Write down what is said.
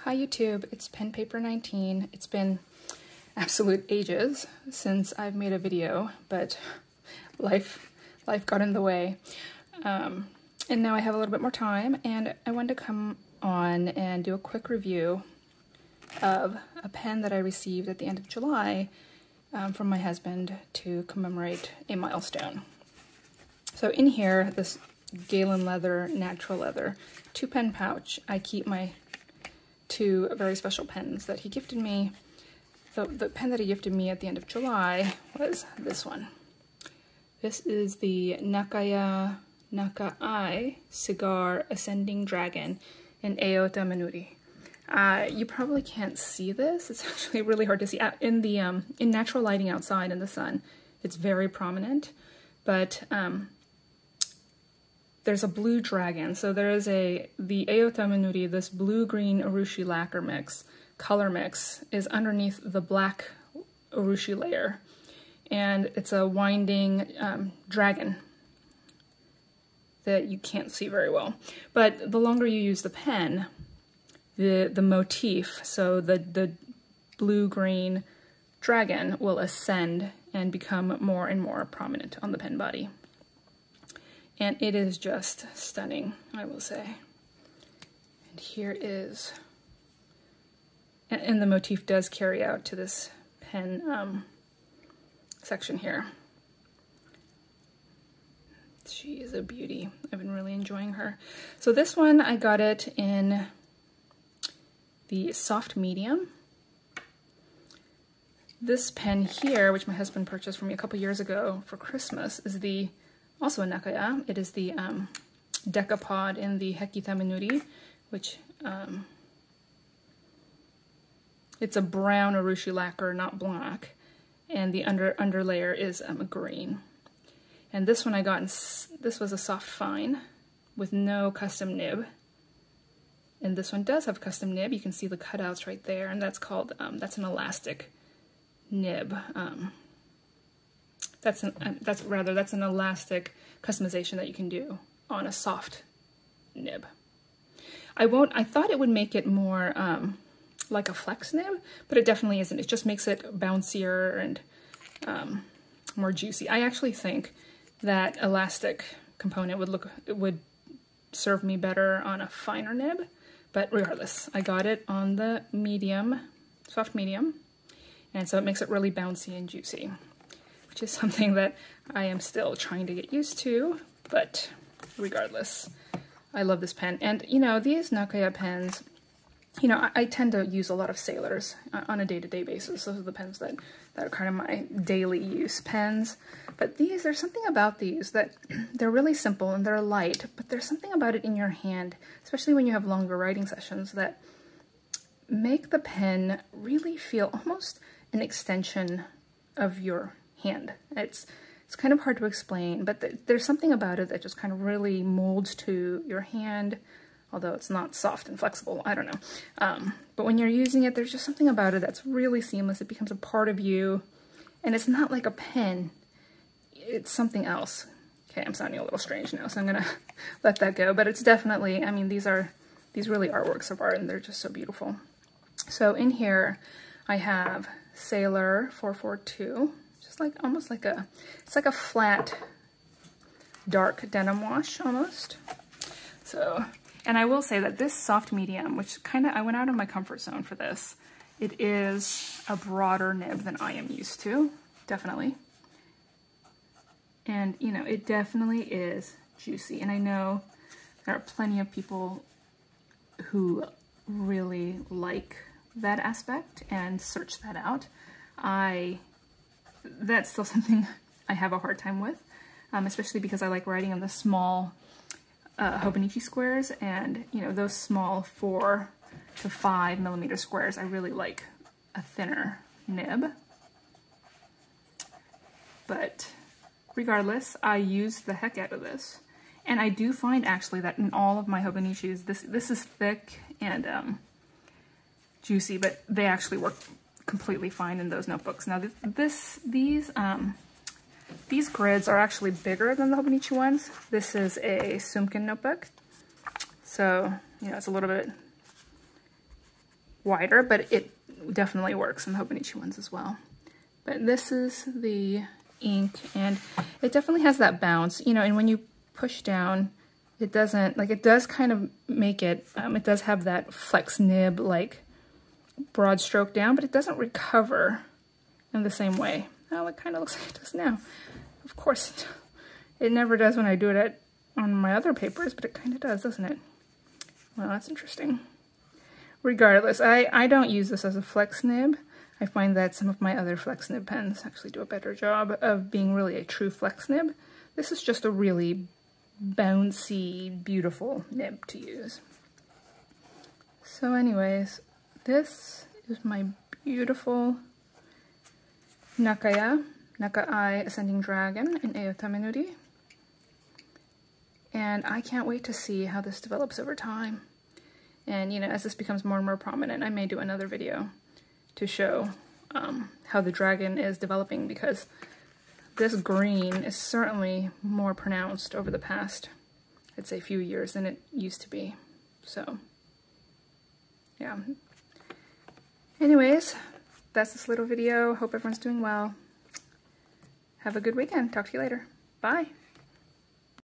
Hi YouTube, it's Pen Paper 19. It's been absolute ages since I've made a video, but life got in the way. And now I have a little bit more time, and I wanted to come on and do a quick review of a pen that I received at the end of July from my husband to commemorate a milestone. So in here, this Galen leather, natural leather, 2-pen pouch, I keep my 2 very special pens that he gifted me. The pen that he gifted me at the end of July was this one. This is the Nakaya Naka-ai Cigar Ascending Dragon in Ao-Tamenuri. You probably can't see this. It's actually really hard to see. In natural lighting outside in the sun, it's very prominent, but there's a blue dragon. So there is the Ao-Tamenuri, this blue-green urushi lacquer mix, color mix, is underneath the black urushi layer. And it's a winding dragon that you can't see very well. But the longer you use the pen, the motif, so the blue-green dragon will ascend and become more and more prominent on the pen body. And it is just stunning, I will say. And here is, and the motif does carry out to this pen section here. She is a beauty. I've been really enjoying her. So this one, I got it in the soft medium. This pen here, which my husband purchased for me a couple years ago for Christmas, is also a Nakaya. It is the Decapod in the Ao-Tamenuri, which it's a brown urushi lacquer, not black, and the underlayer is green. And this one I got this was a soft fine with no custom nib. And this one does have custom nib. You can see the cutouts right there, and that's called that's an elastic nib. That's an elastic customization that you can do on a soft nib. I thought it would make it more like a flex nib, but it definitely isn't. It just makes it bouncier and more juicy. I actually think that elastic component would serve me better on a finer nib, but regardless, I got it on the medium, soft medium, and so it makes it really bouncy and juicy, which is something that I am still trying to get used to, but regardless, I love this pen. And, you know, these Nakaya pens, you know, I tend to use a lot of sailors on a day-to-day basis. Those are the pens that are kind of my daily use pens. But there's something about these that they're really simple and they're light, but there's something about it in your hand, especially when you have longer writing sessions, that make the pen really feel almost an extension of your hand. It's kind of hard to explain, but there's something about it that just kind of really molds to your hand, although it's not soft and flexible, I don't know. But when you're using it, there's just something about it that's really seamless. It becomes a part of you, and it's not like a pen. It's something else. Okay, I'm sounding a little strange now, so I'm gonna let that go, but it's definitely, I mean, these really are works of art, and they're just so beautiful. So in here, I have Sailor 442, just like, almost like it's like a flat, dark denim wash, almost. So, and I will say that this soft medium, which I went out of my comfort zone for this, it is a broader nib than I am used to, definitely. And, you know, it definitely is juicy. And I know there are plenty of people who really like that aspect and search that out. That's still something I have a hard time with, especially because I like writing on the small Hobonichi squares, and, you know, those small 4 to 5 millimeter squares, I really like a thinner nib. But regardless, I use the heck out of this. And I do find actually that in all of my Hobonichis, this is thick and juicy, but they actually work completely fine in those notebooks. Now these grids are actually bigger than the Hobonichi ones. This is a Sumkin notebook, so, you know, it's a little bit wider, but it definitely works on the Hobonichi ones as well. But this is the ink, and it definitely has that bounce, you know, and when you push down, it doesn't, like, it does kind of make it, it does have that flex nib, like, broad stroke down, but it doesn't recover in the same way. Oh, it kind of looks like it does now. Of course, it never does when I do it on my other papers, but it kind of does, doesn't it? Well, that's interesting. Regardless, I don't use this as a flex nib. I find that some of my other flex nib pens actually do a better job of being really a true flex nib. This is just a really bouncy, beautiful nib to use. So anyways, this is my beautiful Nakaya, Naka-ai Ascending Dragon in Ao-Tamenuri. And I can't wait to see how this develops over time. And, you know, as this becomes more and more prominent, I may do another video to show how the dragon is developing, because this green is certainly more pronounced over the past, I'd say, few years than it used to be. So, yeah. Anyways, that's this little video. Hope everyone's doing well. Have a good weekend. Talk to you later. Bye.